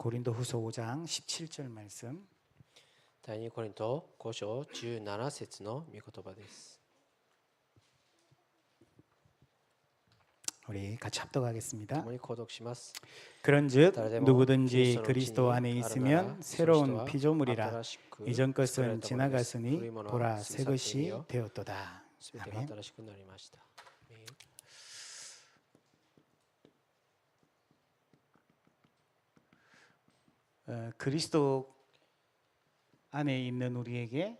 고린도후서 5장 17절 말씀 第2コリント5章17節の御言葉です。 우리 같이 합독하겠습니다. 共に購読します。 그런즉 다르데모 누구든지 그리스도는 그리스도 진이 안에 아르나라 있으면 새로운 소시도와 피조물이라 아타라시쿠 이전 것은 스크라레타고 지나갔으니 데스. 보라 프리모노 새 것이 스미사테니요. 되었도다. すべてが 아멘. 新しくなりました。アメン。 그리스도 안에 있는 우리에게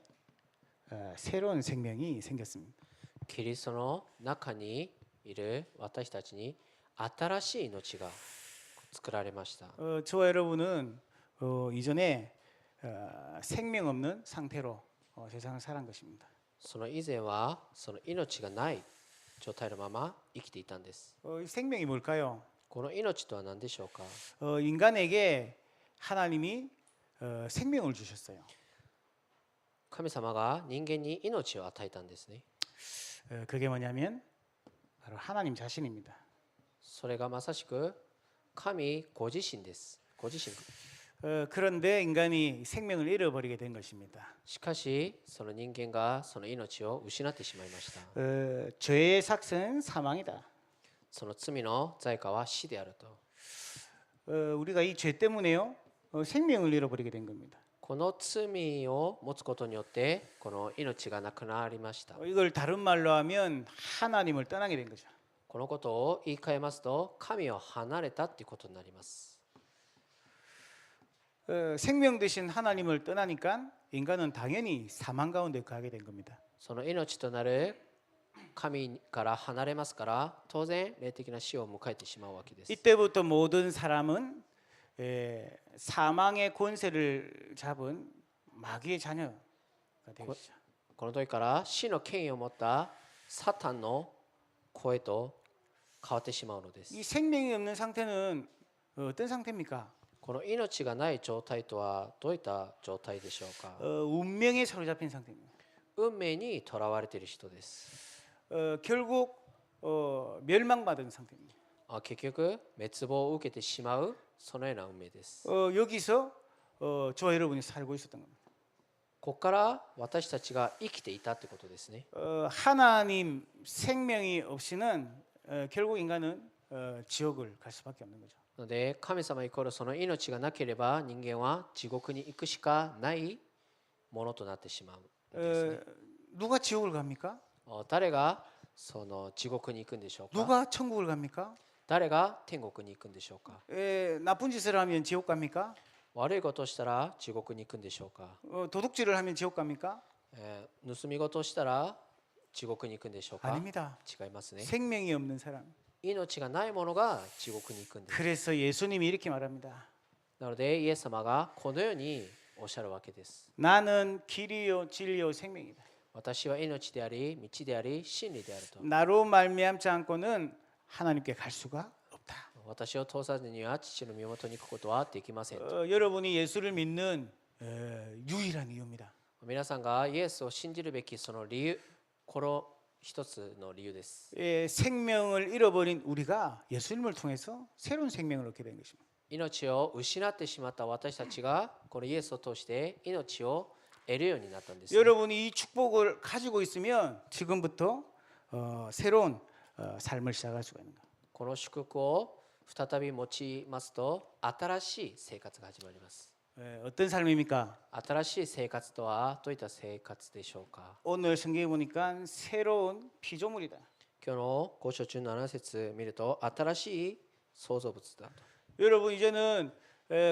새로운 생명이 생겼습니다. キリストの中にいる私たちに新しい命が作られました。 저와 여러분은 이전에 생명 없는 상태로 세상을 살아간 것입니다. その以前はその命がない状態のまま生きていたんです。 이 생명이 뭘까요? この命とは何でしょうか。 인간에게 하나님이 생명을 주셨어요. 神様が人間に命を与えたんですね。 그게 뭐냐면 바로 하나님 자신입니다. それがまさしく神ご自身です。ご自身。 그런데 인간이 생명을 잃어버리게 된 것입니다. しかしその人間がその命を失ってしまいました。 죄의 삭은 사망이다. その罪の罪過は死であると。 우리가 이 죄 때문에요 생명을 잃어버리게 된 겁니다. この罪を持つことによってこの命がなくなりました。 이걸 다른 말로 하면 하나님을 떠나게 된 거죠. このことを言い換えますと神を離れたということになります。 생명 되신 하나님을 떠나니까 인간은 당연히 사망 가운데 가게 된 겁니다. その命となる神から離れますから当然霊的な死を迎えてしまうわけです。 이때부터 모든 사람은 사망의 권세를 잡은 마귀의 자녀가 되시죠. この時から死の権威を持ったサタンの声と変わってしまうのです。 이 생명이 없는 상태는 어떤 상태입니까? この命がない状態とはどういった状態でしょうか。 운명에 사로잡힌 상태입니다. 運命にとらわれている人です。 결국 멸망받은 상태입니다. 結局滅亡を受けてしまうそのような運命です。 여기서 저와 여러분이 살고 있었던 겁니다. ここから私たちが生きていたということですね。 하나님 생명이 없이는 결국 인간은 지옥을 갈 수밖에 없는 거죠. なので神様イコールその命がなければ人間は地獄に行くしかないものとなってしまうんですね。 누가 지옥을 갑니까? 誰がその地獄に行くんでしょうか。 누가 천국을 갑니까? 誰が天国に行くんでしょうか。 나쁜 짓을 하면 지옥 갑니까? 悪いことをしたら地獄に行くんでしょうか。 도둑질을 하면 지옥 갑니까? 盗み事をしたら地獄に行くんでしょうか。 아닙니다. 違いますね。 생명이 없는 사람. 命がないものが地獄に行くんです。 그래서 예수님이 이렇게 말합니다. なのでイエス様がこのようにおっしゃるわけです。 나는 길이요 진리요 생명이다. 私は命であり道であり真理であると。 나로 말미암지 않고는 하나님께 갈 수가 없다. 私を通さずには父の身元に行くことはできませんと。 여러분이 예수를 믿는 유일한 이유입니다. 皆さんがイエスを信じるべきその理由、この一つの理由です。 생명을 잃어버린 우리가 예수님을 통해서 새로운 생명을 얻게 된 것입니다. 命を失ってしまった私たちがこのイエスを通して命を得るようになったんです。 여러분이 이 축복을 가지고 있으면 지금부터 새로운 삶을 시작할 수가 있는 거예요. この祝福を再び持ちますと新しい生活が始まります。 어떤 삶입니까? 新しい生活とはどういった生活でしょうか。 오늘 성경에 보니까 새로운 피조물이다. 今日の5章17節見ると新しい創造物だと。 여러분 이제는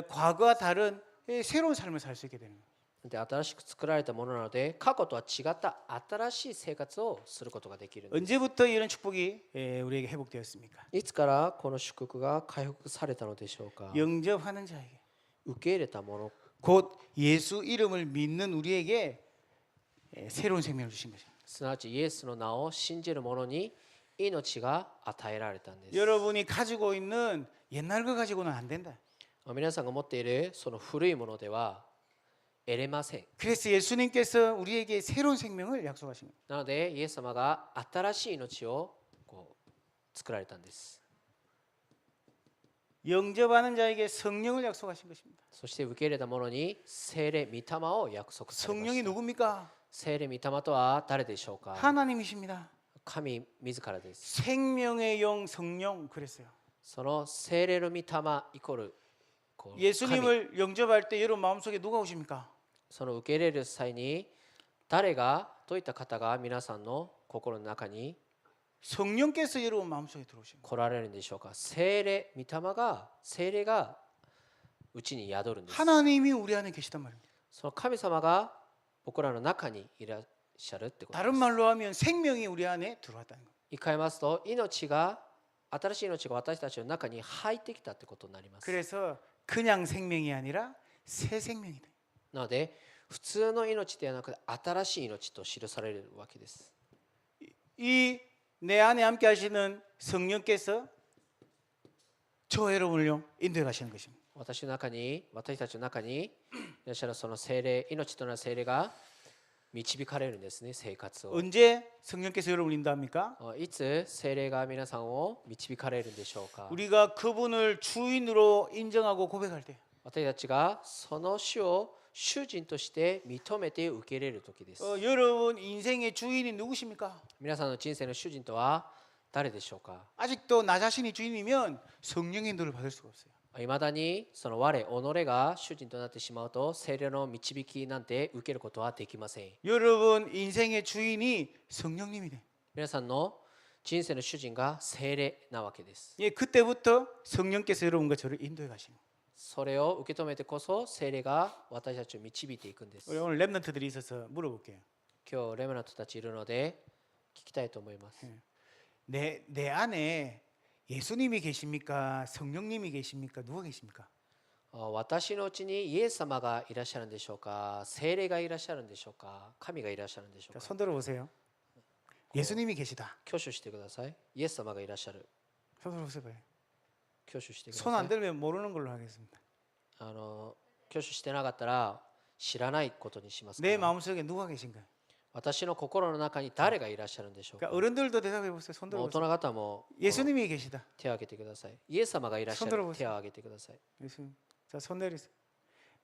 과거와 다른 새로운 삶을 살 수 있게 되는 거예요. で新しく作られたものなので過去とは違った新しい生活をすることができるんです。 언제부터 이런 축복이 우리에게 회복되었습니까? いつからこの祝福が回復されたのでしょうか。 영접하는 자에게 受け入れたもの、 곧 예수 이름을 믿는 우리에게 새로운 생명을 주신 것입니다. すなわちイエスの名を信じる者に命が与えられたんです。 여러분이 가지고 있는 옛날 거 가지고는 안 된다. 皆さんが持っているその古いものでは得れません。 그래서 예수님께서 우리에게 새로운 생명을 약속하신 거예요. なのでイエス様が新しい命を作られたんです。 영접하는 자에게 성령을 약속하신 것입니다. そして受け入れた者に聖霊御霊を約束されま 성령이 した。 누굽니까? 聖霊御霊とは誰でしょうか？ 하나님이십니다. 神自らです。 생명의 영 성령 그랬어요. その聖霊の御霊イコールこう神。 예수님을 영접할 때 여러분 마음속에 누가 오십니까? その受け入れる際に誰がどういった方が皆さんの心の中に 성령께서 여러분 마음속에 들어오십니다. 来られるんでしょうか？聖霊御霊が聖霊がうちに宿るんです。 하나님이 우리 안에 계시단 말입니다. その神様が僕らの中にいらっしゃるってことで 다른 す。 말로 하면 생명이 우리 안에 들어왔다는 겁니다. 言い換えますと新しい命が私たちの中に入ってきたってことになります。 그래서 그냥 생명이 아니라 새 생명이다. なので普通の命ではなく新しい命と記されるわけです。 이 내 안에 함께 하시는 성령께서 저 여러분을요 인도해 가시는 것입니다. 私たちの中にいらっしゃるその聖霊、命となる聖霊が導かれるんですね、生活を。 언제 성령께서 여러분을 인도합니까? いつ聖霊が皆さんを導かれるんでしょうか？ 우리가 그분을 주인으로 인정하고 고백할 때 私たちがその主を主人として認めて受け入れる時です。 여러분 인생의 주인이 누구십니까? 皆さんの人生の主人とは誰でしょうか？ 아직도 나 자신이 주인이면 성령의 인도를 받을 수가 없어요. いまだにその我己が主人となってしまうと聖霊の導きなんて受けることはできません。 여러분 인생의 주인이 성령님이네. 皆さんの人生の主人が聖霊なわけです。 예, 그때부터 성령께서 여러분과 저를 인도해 가시는. それを受け止めてこそ聖霊が私たちを導いていくんです。 우리 오늘 랩런트들이 있어서 물어볼게요. 今日レムナントたちいるので聞きたいと思います。 내 안에 예수님이 계십니까? 성령님이 계십니까? 누가 계십니까? 私のうちにイエス様がいらっしゃるんでしょうか？聖霊がいらっしゃるんでしょうか？神がいらっしゃるんでしょう 자, か？ 손 들어 보세요. 예수님이 계시다. 挙手してください。イエス様がいらっしゃる。 손 들어 보세요. 挙手してくだ 손 さ 안 い。 들면 모르는 걸로 하겠습니다. 挙手してなかったら知らないことにしますか 내 ら。 마음속에 누가 계신가요? 私の心の中に誰がいらっしゃるんでしょうか？ 그러니까 어른들도 대답해 보세요. 손 大 들어 人 보세요. 方も 예수님이 계시다. 手を挙げてください。イエス様がいらっしゃる손들어보세요 手を挙げてください。 예수님. 자, 손 내리세요.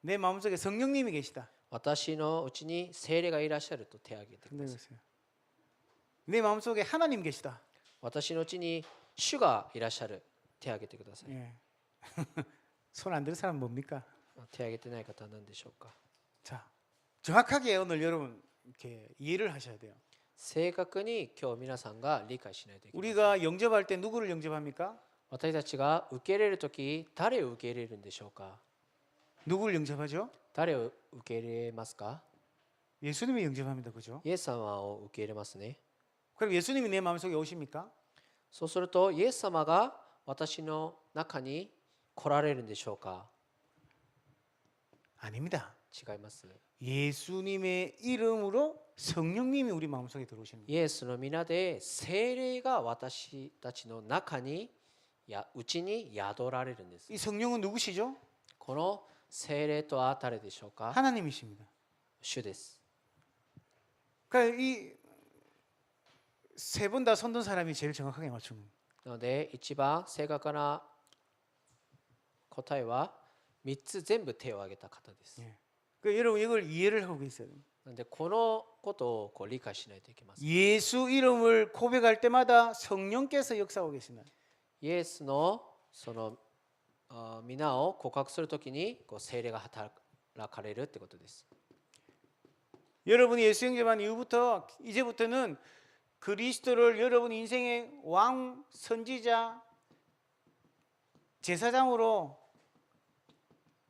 내 마음속에 성령님이 계시다. 私のうちに聖霊がいらっしゃると手を挙げてく 손 ださい。 내리세요. 내 마음속에 하나님 계시다. 私のうちに主がいらっしゃる手を挙げてください。 예. 손 안 든 사람 뭡니까? 手を挙げてない方は何でしょうか？ 자, 정확하게 오늘 여러분 이렇게 이해를 하셔야 돼요. 正確に今日皆さんが理解しないといけない。 우리가 영접할 때 누구를 영접합니까? 私たちが受け入れるとき誰を受け入れるんでしょうか？ 누구를 영접하죠? 誰を受け入れますか？ 예수님이 영접합니다. 그죠? イエス様を受け入れますね。 그럼 예수님이 내 마음속에 오십니까? そうするとイエス様が私の中に来られるんでしょうか？ 아닙니다. 違います。 예수님의 이름으로 성령님이 우리 마음속에 들어오시는 거예요. イエスの皆で聖霊が私たちの中にうちに宿られるんです。 이 성령은 누구시죠? この聖霊とは誰でしょうか？ 하나님이십니다. 主です。 그러니까 이 세 분 다 손든 사람이 제일 정확하게 맞춘 겁니다. なので一番正確な答えは3つ全部手を挙げた方です。 그 여러분 이걸 이해를 하고 있어야 됩니다. なのでこのことを理解しないといけません。 예수 이름을 고백할 때마다 성령께서 역사하고 계시는 イエスのその皆を告白するときに聖霊が働かれるってことです。 여러분이 예수 영접한 이후부터 이제부터는 그리스도를 여러분 인생의 왕, 선지자, 제사장으로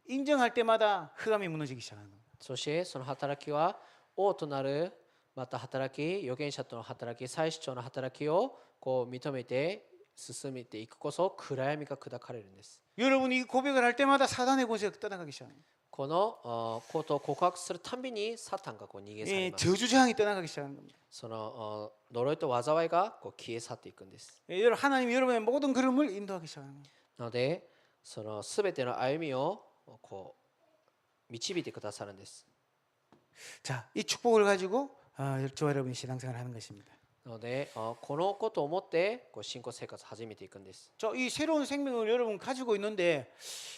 인정할 때마다 흑암이 무너지기 시작하는 겁니다. そしてその働きは王となるまた働き、預言者との働き、祭司長の働きを認めて進めていくこそ暗闇が砕かれるんです。 여러분이 이 고백을 할 때마다 사단의 권세가 떠나가기 시작합니다. このことを告白するたびにサタンが逃げ去り 예, ます。 저주장이 떠나가기 시작하는 겁니다. その呪いと災いが消え去っていくんです。 예, 여러분 하나님이 여러분의 모든 걸음을 인도하기 시작하는 겁니다. なのでそのすべての歩みを導いてくださるんです。 자, 이 축복을 가지고 저와 여러분이 신앙생활을 하는 것입니다. なのでこのことを思ってこう信仰生活を始めていくんです。 이 새로운 생명을 여러분 가지고 있는데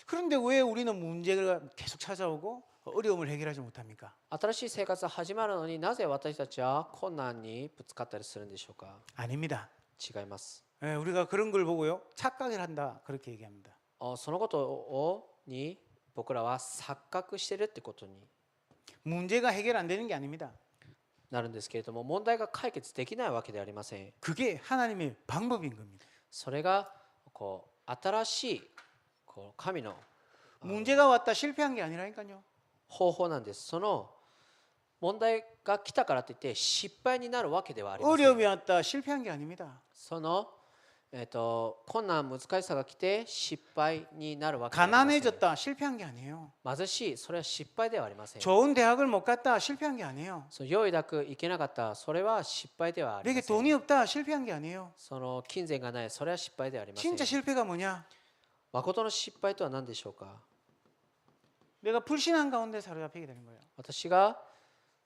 그런데 왜 우리는 문제가 계속 찾아오고 어려움을 해결하지 못합니까? 新しい生活が始まるのになぜ私たちは困難にぶつかったりするんでしょうか。 아닙니다. 違います。 우리가 그런 걸 보고요 착각을 한다 그렇게 얘기합니다. そのことに僕らは錯覚してるってことに 문제가 해결 안 되는 게 아닙니다. なるんですけれども、問題が解決できないわけではありません。 그게 하나님의 방법인 겁니다. それがこう新しいこう神の 문제가 왔다 실패한 게 아니라니까요. 方法なんです。その問題が来たからといって失敗になるわけではありません。 어려움이 왔다 실패한 게 아닙니다. その困難難しさが来て失敗になるわけではありません。 가난해졌다 실패한 게 아니에요. 貧しい、それは失敗ではありません。 좋은 대학을 못 갔다 실패한 게 아니에요. その良い大学行けなかった、それは失敗ではあり 내게 ません。 돈이 없다 실패한 게 아니에요. その金銭がない、それは失敗ではありません。 진짜 실패가 뭐냐? 誠の失敗とは何でしょうか。 내가 불신앙 가운데 사로잡히게 되는 거예요. 私が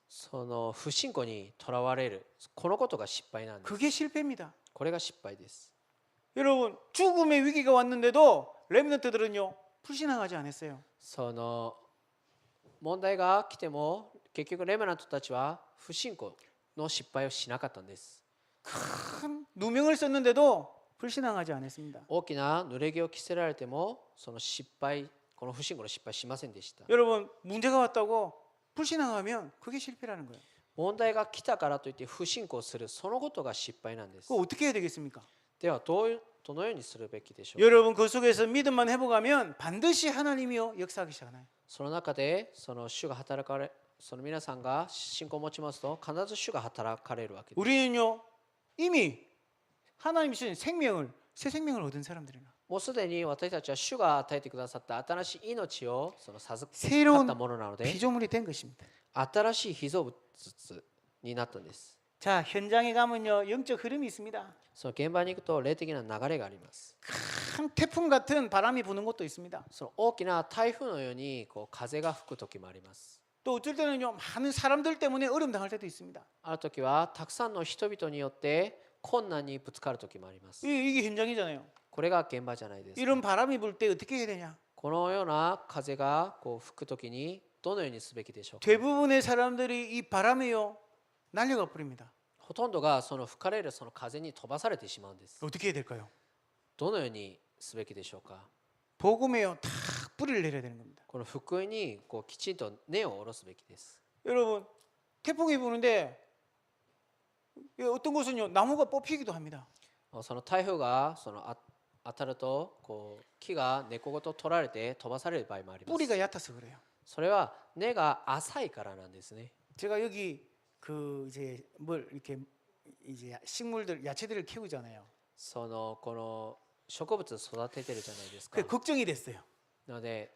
その不信仰にとらわれる、このことが失敗なんです。 그게 실패입니다. これが失敗です。 여러분 죽음의 위기가 왔는데도 렘넌트들은요 불신앙하지 않았어요. その問題が来ても結局レメナントたちは不信仰の失敗をしなかったんです。 큰 누명을 썼는데도 불신앙하지 않았습니다. 大きな濡れ着を着せられてもその失敗、この不信仰の失敗しませんでした。 여러분 문제가 왔다고 불신앙하면 그게 실패라는 거예요. 問題が来たからといって不信仰する、そのことが失敗なんです。 그거 어떻게 해야 되겠습니까? ではどのようにするべきでしょうか。 여러분 그 속에서 믿음만 회복하면 반드시 하나님이요 역사하기 시작하나요? その中でその主が働かれ、その皆さんが信仰を持ちますと必ず主が働かれるわけです。 우리는요 이미 하나님이 주신 생명을 새 생명을 얻은 사람들이나 もうすでに私たちは主が与えてくださった新しい命をその授か 새로운 ったものなので、 피조물이 된 것입니다. 新しい被造物になったんです。 자 현장에 가면요 영적 흐름이 있습니다. その現場に行くと霊的な流れがあります。 큰 태풍 같은 바람이 부는 곳도 있습니다. その大きな台風のようにこう風が吹く時もあります。 또 어쩔 때는요 많은 사람들 때문에 어려움 당할 때도 있습니다. ある時はたくさんの人々によって困難にぶつかる時もあります。 이게 현장이잖아요. これが現場じゃないですか。 이런 바람이 불 때 어떻게 해야 되냐? このような風がこう吹く時にどのようにすべきでしょうか。 대부분의 사람들이 이 바람에요 날려가 버립니다. ほとんどがその吹かれるその風に飛ばされてしまうんです。 어떻게 해야 될까요? どのようにすべきでしょうか。 복음에요 다 뿌리를 내려야 되는 겁니다. この福音にこうきちんと根を下ろすべきです。 여러분 태풍이 부는데 어떤 곳은요 나무가 뽑히기도 합니다. その台風がその当たるとこう木が根っこごと取られて飛ばされる場合もあります。 뿌리가 얕아서 그래요. それは根が浅いからなんですね。 제가 여기 그 이제 뭘 이렇게 이제 식물들 야채들을 키우잖아요. そのこの植物を育ててるじゃないですか。 그 걱정이 됐어요. なので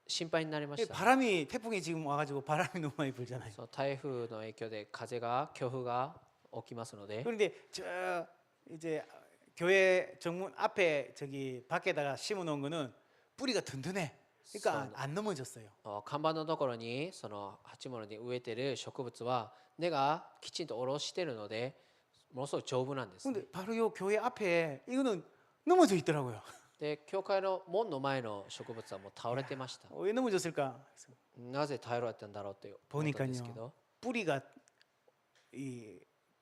心配になりました。 바람이 태풍이 지금 와가지고 바람이 너무 많이 불잖아요. その台風の影響で風が強風が起きますので、 그런데 저 이제 교회 정문 앞에 저기 밖에다가 심어놓은 거는 뿌리가 든든해. 그러니까 안 넘어졌어요. 看板のところにその鉢物に植えてる植物は根がきちんと下ろしているのでものすごい丈夫なんです、ね。 근데 바로 요 교회 앞에 이거는 넘어져 있더라고요. で教会の門の前の植物はもう倒れてました。 왜 넘어졌을까? なぜ倒れたんだろうって思ったんですけど、 뿌리가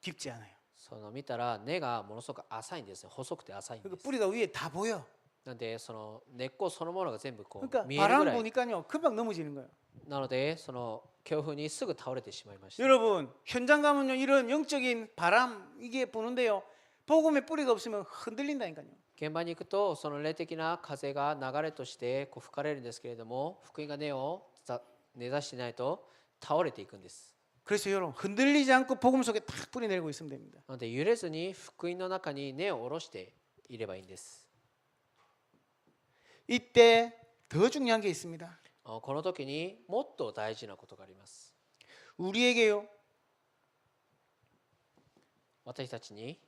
깊지 않아요. その見たら根がものすごく浅いんですね。細くて浅いんで 그러니까 す。 뿌리가 위에 다 보여. なんでその根っこそのものが全部こ 그러니까 う見えるぐ 바람 らい 보니까요 금방 넘어지는 거예요. なのでその強風にすぐ倒れてしまいました。 여러분 현장 가면요 이런 영적인 바람 이게 부는데요 복음의 뿌리가 없으면 흔들린다니까요. 現場に行くとその霊的な風が流れとしてこう吹かれるんですけれども、福音が根を根ざしてないと倒れていくんです。 그래서 여러분 흔들리지 않고 복음 속에 탁 뿌리 내리고 있으면 됩니다. なので揺れずに福音の中に根を下ろしていればいいんです。 이때 더 중요한 게 있습니다. この時にもっと大事なことがあります。 우리에게요 私たちに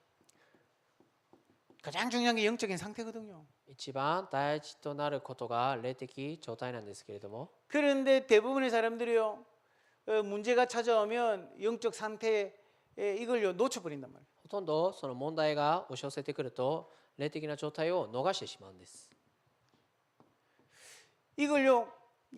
가장 중요한 게 영적인 상태거든요. 一番大事となることが霊的状態なんですけれども、 그런데 대부분의 사람들이요 문제가 찾아오면 영적 상태에 이걸요 놓쳐버린단 말이에요. ほとんどその問題が押し寄せてくると霊的な状態を逃してしまうんです。 이걸요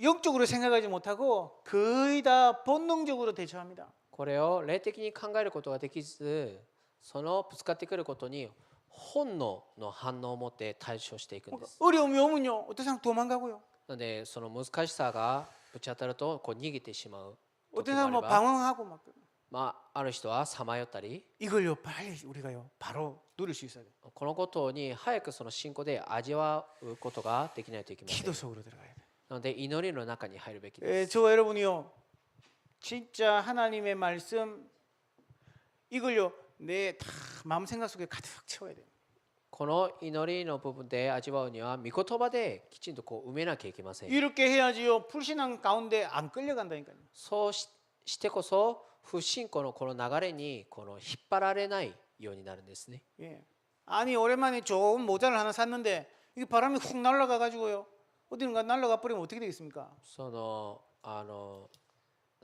영적으로 생각하지 못하고 거의 다 본능적으로 대처합니다. これを霊的に考えることができず、そのぶつかってくることに本能の反応を持って対処していくんです。 어려움이 오면요 어떤 사람 도망가고요. なのでその難しさがぶち当たるとこう逃げてしまう時 어떤 もあ 사람 れ 뭐 ば、 방황하고 막 ある人はさまよったり、 이걸요 빨리 우리가요 바로 누릴 수 있어야 돼요. このことに早くその信仰で味わうことができないといけません。 기도 속으로 들어가야 돼요. なので祈りの中に入るべきです。 저와 여러분이요 진짜 하나님의 말씀 이걸요 내 다 마음 생각 속에 가득 채워야 돼요. この祈りの部分で味わうには御言葉できちんとこう埋めなきゃいけません。 이렇게 해야지요 불신앙 가운데 안 끌려간다니까요. そうしてこそ不信仰のこの流れにこの引っ張られないようになるんですね。 예. 아니 오랜만에 좋은 모자를 하나 샀는데 이게 바람이 훅 날아가 가지고요 어디론가 날아가 버리면 어떻게 되겠습니까?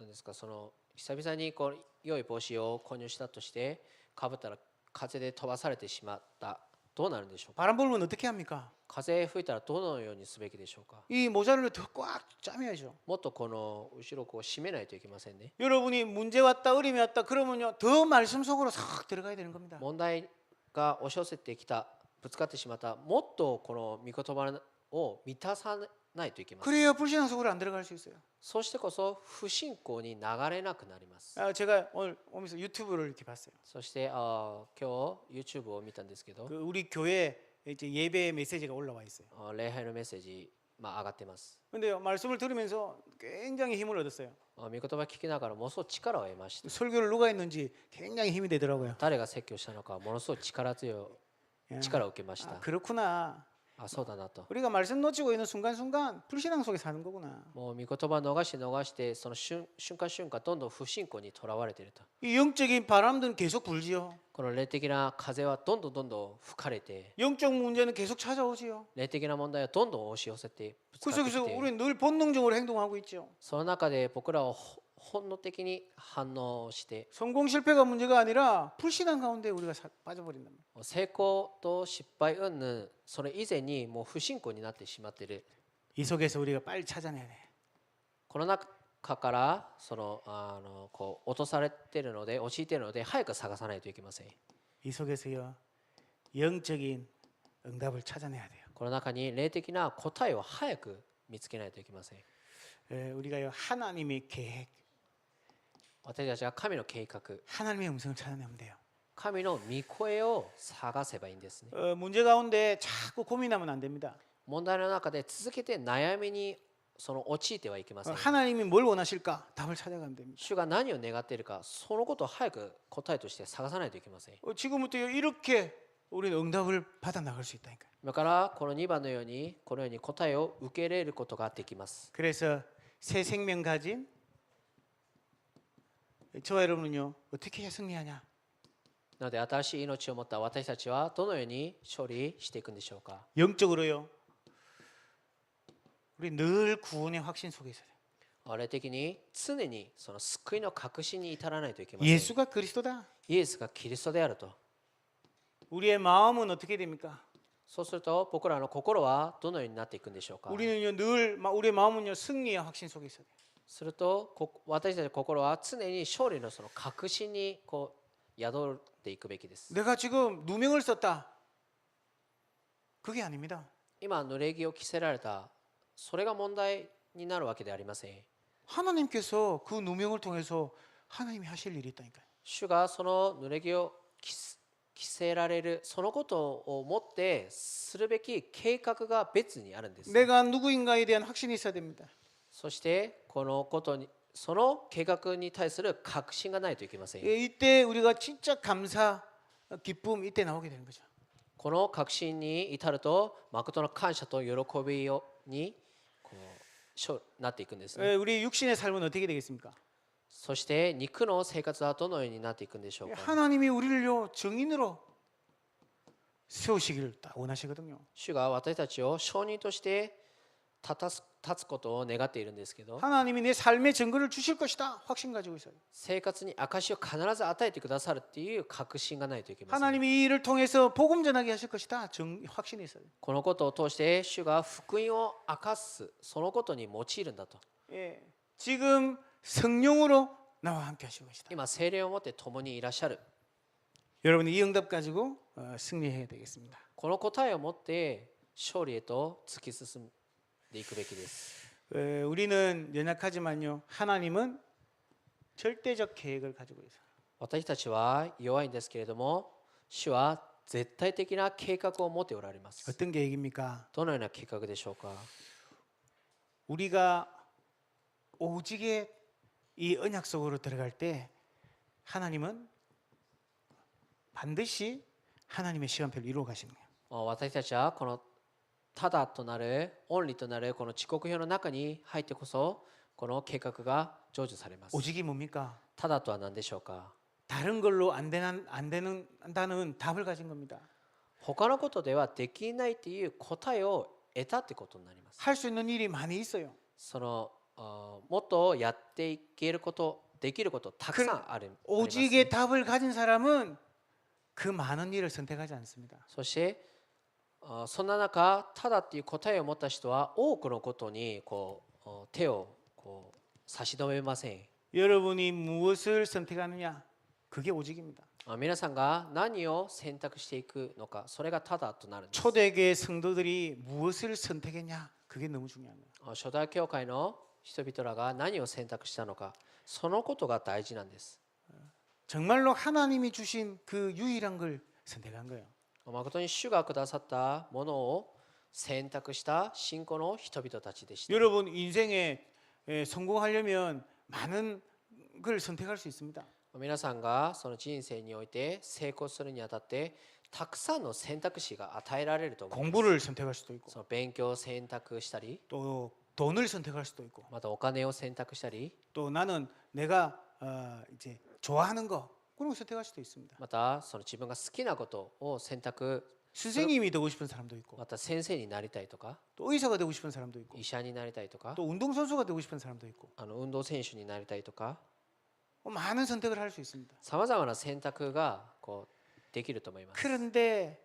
何ですか、その久々にこう良い帽子を購入したとしてかぶったら風で飛ばされてしまった、どうなるんでしょうか。 바람 불면 어떻게 합니까? 風吹いたらどのようにすべきでしょうか。 이 모자를 더 꽉 짜매야죠. もっとこの後ろをこう締めないといけませんね。 여러분이 문제 왔다 어려움이 왔다 그러면요 더 말씀 속으로 싹 들어가야 되는 겁니다. 問題が押し寄せてきた、ぶつかってしまった、もっとこの御言葉を満たさないといけません。 그래야 불신앙 속으로 안 들어갈 수 있어요. そしてこそ不信仰に流れなくなります。 제가 오늘 오면서 유튜브를 이렇게 봤어요. そして今日 YouTube を見たんですけど、 그 우리 교회 이제 예배 메시지가 올라와 있어요. 礼拝のメッセージ、上がってます。 근데요 말씀을 들으면서 굉장히 힘을 얻었어요. 御言葉聞きながらものすごい力を得ました。 설교를 누가 했는지 굉장히 힘이 되더라고요. 誰が説教したのかものすごい力強い力を受けました。 그렇구나. そうだなと。 우리가 말씀 놓치고 있는 순간순간 불신앙 속에 사는 거구나. もう御言葉逃してその瞬間瞬間どんどん不信仰にとらわれていると。 이 영적인 바람들은 계속 불지요. この霊的な風はどんどん吹かれて、 영적 문제는 계속 찾아오지요. 霊的な問題はどんどん押し寄せてぶつかって 그래서 きて、 우리는 늘 본능적으로 행동하고 있죠. その中で僕らは本能的に反応して、 성공 실패가 문제가 아니라 불신앙 가운데 우리가 빠져버린다. 成功と失敗云々それ以前にもう不信仰になってしまっている。 이 속에서 우리가 빨리 찾아내야 돼. この中からこう落とされているので陥っているので早く探さないといけません。 이 속에서요 영적인 응답을 찾아내야 돼요. この中に霊的な答えを早く見つけないといけません。 우리가요 하나님의 계획, 私たちは神の計画、 하나님의 음성을 찾아내면 돼요. 神の御声を探せばいいんですね。 문제 가운데 자꾸 고민하면 안 됩니다. 問題の中で続けて悩みに陥ってはいけません。 하나님이 뭘 원하실까 답을 찾아가면 됩니다. 主が何を願っているか、そのことを早く答えとして探さないといけません。 지금부터 이렇게 우리는 응답을 받아 나갈 수 있다니까요. だからこの2番のようにこのように答えを受け入れることができます。 그래서 새 생명 가진 저와 여러분은요 어떻게 해야 승리하냐? なので新しい命を持った私たちはどのように勝利していくんでしょうか。 영적으로요. 우리 늘 구원의 확신 속에 있어야 돼요. 霊的に常にその救いの確信に至らないといけません。 예수가 그리스도다. イエスがキリストであると。 우리의 마음은 어떻게 됩니까? そうすると僕らの心はどのようになっていくんでしょうか。 우리는요 늘 우리의 마음은요 승리의 확신 속에 있어야 돼요. すると私たちの心は常に勝利のその確信にこう宿っていくべきです。 내가 지금 누명을 썼다. 그게 아닙니다. 今濡れ着を着せられた、それが問題になるわけではありません。 하나님께서 그 누명을 통해서 하나님이 하실 일이 있다니까요. 主がその濡れ着を着せられるそのことをもってするべき計画が別にあるんです。 내가 누구인가에 대한 확신이 있어야 됩니다. そしてこのことにその計画に対する確信がないといけません。 이때 우리가 진짜 감사, 기쁨 이때 나오게 되는 거죠. この確信に至ると誠の感謝と喜びにこうなっていくんですね。 우리 육신의 삶은 어떻게 되겠습니까? そして肉の生活はどのようになっていくんでしょうか。 하나님이 우리를요 증인으로 세우시기를 딱 원하시거든요. 主が私たちを証人として立つことを願っているんですけど、 하나님이 내 삶의 증거를 주실 것이다. 확신 가지고 있어요. 生活に証を必ず与えてくださるっていう確信がないといけません。 하나님이 이 일을 통해서 복음 전하게 하실 것이다. 확신이 있어요. このことを通して主が福音を明かす、そのことに用いるんだと。 예, 지금 성령으로 나와 함께 하실 것이다. 今聖霊を持って共にいらっしゃる。 여러분이 이 응답 가지고 승리해야 되겠습니다. この答えを持って勝利へと突き進んでいくべきです。 우리는 연약하지만요. 하나님은 절대적 계획을 가지고 있어요. 私たちは弱いんですけれども、主は絶対的な計画を持っておられます。 어떤 계획입니까? どのような計画でしょうか。 우리가 오직에 이 언약 속으로 들어갈 때 하나님은 반드시 하나님의 시간표를 이루어 가시는 거예요. 私たちはこのただとなる、オンリーとなるこの時刻表の中に入ってこそ、この計画が成就されます。 오직이 뭡니까? ただとは何でしょうか。 다른 걸로 안 된다는 답을 가진 겁니다. 他のことではできないっていう答えを得たってことになります。 할 수 있는 일이 많이 있어요. そのもっとやっていけること、できることたくさんあります。 오직의 답을 가진 사람은 그 많은 일을 선택하지 않습니다. そしてそんな中、ただっていう答えを持った人は多くのことに手を差し止めません。 여러분이 무엇을 선택하느냐? 그게 오직입니다. 皆さんが何を選択していくのか、それがただとなるんです。 초대교회 성도들이 무엇을 선택했냐? 그게 너무 중요합니다. 初代教会の人々らが何を選択したのか、そのことが大事なんです。 정말로 하나님이 주신 그 유일한 걸 선택한 거예요. 誠に主がくださったものを選択した信仰の人々たちでした。 여러분 인생에 성공하려면 많은 걸 선택할 수 있습니다. 皆さんがその人生において成功するにあたってたくさんの選択肢が与えられると思います。 공부를 선택할 수도 있고 その勉強を選択したり、 또 돈을 선택할 수도 있고 またお金を選択したり、 또 나는 내가 이제 좋아하는 거 그런 거 선택할 수도 있습니다. またその自分が好きなことを選択、 선생님이 되고 싶은 사람도 있고 また先生になりたいとか、 또 의사가 되고 싶은 사람도 있고 医者になりたいとか、 또 운동선수가 되고 싶은 사람도 있고 運動選手になりたいとか、 많은 선택을 할 수 있습니다. さまざまな選択ができると思います。 그런데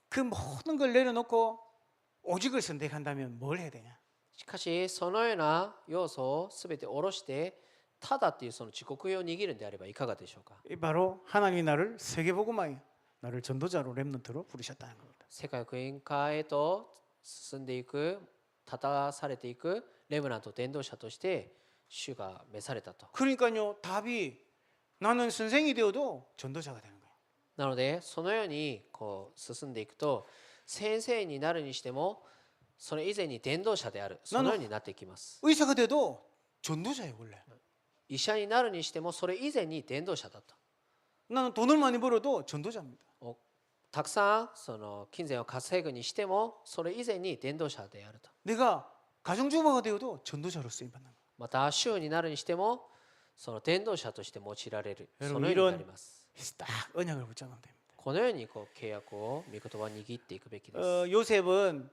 그 모든 걸 내려놓고 오직을 선택한다면 뭘 해야 되냐? しかしそのような要素をすべて下ろしてただっていうその時刻表を握るんであればいかがでしょうか。 바로 하나님이 나를 세계복음화에 나를 전도자로 렘넌트로 부르셨다는 겁니다. 世界福音化へと進んでいく、立たされていくレムナント伝道者として主が召されたと。 그러니까요 답이 나는 선생이 되어도 전도자가 되는 거예요. なのでそのように進んでいくと、先生になるにしてもそれ以前に伝道者である、そのようになっていきます。 의사가 돼도 전도자예요 원래. 医者になるにしてもそれ以前に伝道者だった。 나는 돈을 많이 벌어도 전도자입니다. たくさんその金銭を稼ぐにしてもそれ以前に伝道者であると。 내가 가정주부가 되어도 전도자로 쓰임 받는 거예요. また主になるにしてもその伝道者として用いられる、そ 여러분 のようになります。 딱 언약을 붙잡으면 됩니다. このように契約を御言葉を握っていくべきです。 요셉은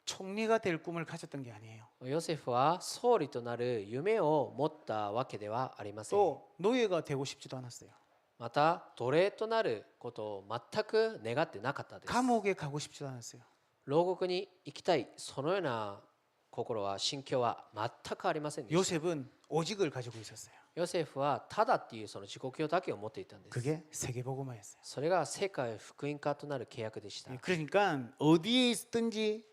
총리가 될 꿈을 가졌던 게 아니에요. ヨセフは総理となる夢を持ったわけではありません。 또 노예가 되고 싶지도 않았어요. また奴隷となることを全く願ってなかったです。 감옥에 가고 싶지도 않았어요. 牢獄に行きたい、そのような心は、心境は全くありませんでした。 요셉은 오직을 가지고 있었어요. ヨセフはただっていうその時刻表だけを持っていたんです。 그게 세계복음화였어요. それが世界福音化となる契約でした。 그러니까 어디에 있든지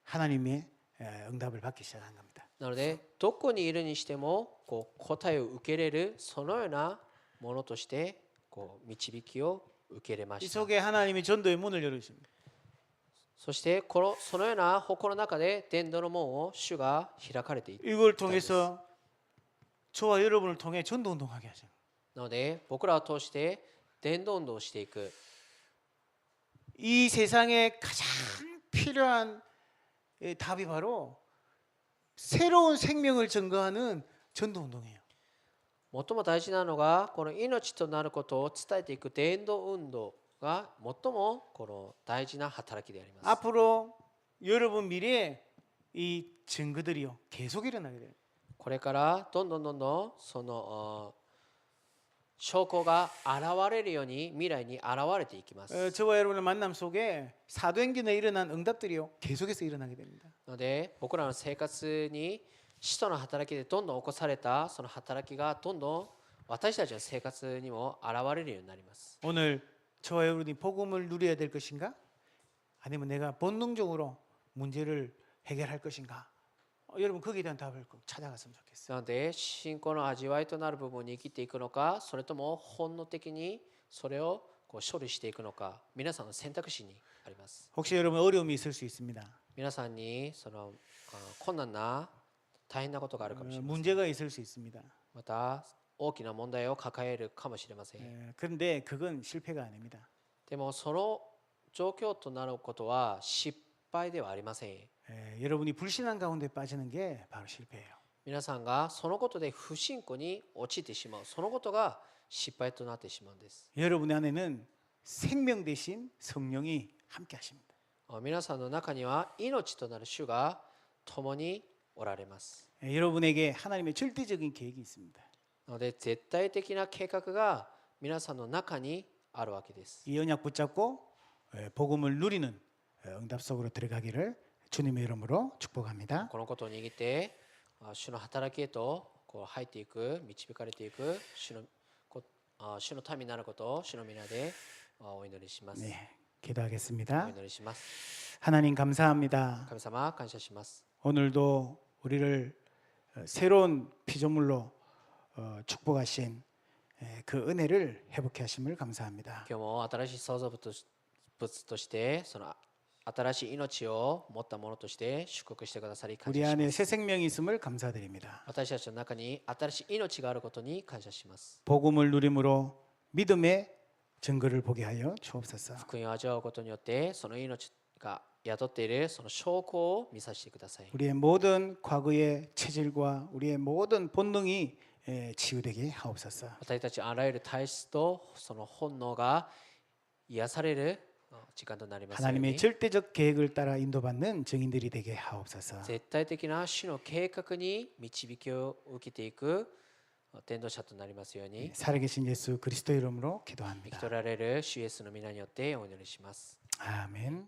하나님의 응답을 받기 시작한 겁니다. なのでどこにいるにしても答えを受けれる、そのようなものとして導きを受けれま이 した。 속에 하나님이 전도의 문을 열으십니다. そしてそのような矛の中で伝道の門を主が開かれていった。 이걸 통해서 저와 여러분을 통해 전도 운동하게 하죠. なので僕らを通して伝道運動をしていく。 이 세상에 가장 필요한 답이 바로 새로운 생명을 증거하는 전도 운동이에요. 最も大事なのがこの命となることを伝えていく伝道運動が最もこの大事な働きであります。 앞으로 여러분 미래에 이 증거들이요 계속 일어나게 돼요. これからどんどんどんどんその証拠が現れるように未来に現れていきます。 저와 여러분의 만남 속에 사도행전에 일어난 응답들이요 계속해서 일어나게 됩니다. ので僕らの生活に使徒の働きでどんどん起こされたその働きがどんどん私たちの生活にも現れるようになります。 오늘 저와 여러분이 복음을 누려야 될 것인가? 아니면 내가 본능적으로 문제를 해결할 것인가? 여러분 거기에 대한 답을 꼭 찾아갔으면 좋겠어요. なので信仰の味わいとなる部分に生きていくのか、それとも本能的にそれをこう処理していくのか、皆さんの選択肢にあります。 혹시 여러분 어려움이 있을 수 있습니다. 皆さんにその困難な大変なことがあるかもしれません。 문제가 있을 수 있습니다. また大きな問題を抱えるかもしれません。 그런데 그건 실패가 아닙니다. でもその状況となることは失敗ではありません。 여러분이 불신앙 가운데 빠지는 게 바로 실패예요. 皆さんがそのことで不信仰に陥ってしまう、そのことが失敗となってしまうんです。 여러분 안에는 생명 대신 성령이 함께 하십니다. 皆さんの中には命となる主が共におられます。 여러분에게 하나님의 절대적인 계획이 있습니다. なので絶対的な計画が皆さんの中にあるわけです。 이 언약 붙잡고 복음을 누리는 응답 속으로 들어가기를 주님의 이름으로 축복합니다. このことを握って主の働きへとこう入っていく、導かれていく主の民になることを主の皆でお祈りします。 네, お 기도하겠습니다. 祈りします。 하나님 감사합니다. 神様感謝します。 오늘도 우리를 새로운 피조물로 축복하신 그 은혜를 회복해 하심을 감사합니다. 今日も新しい創造物としてその新しい命を持ったものとして祝福してくださり感 우리 謝しま 안에 す。 새 생명이 있음을 감사드립니다. 私たちの中に新しい命があることに感謝します。 복음을 누림으로 믿음의 증거를 보게 하여 주옵소서. 福音を味わうことによってその命が宿っているその証拠を見させてください。 우리의 모든 과거의 체질과 우리의 모든 본능이 치유되게 하옵소서. 私たちあらゆる体質とその本能が癒される時間となりますよう 하나님의 に、 절대적 계획을 따라 인도받는 증인들이 되게 하옵소서. 絶対的な主の計画に導きを受けていく伝道者となりますように、 살아계신 예수 그리스도 이름으로 生き 기도합니다. 取られる主イエスの皆によってお祈りします。 아멘.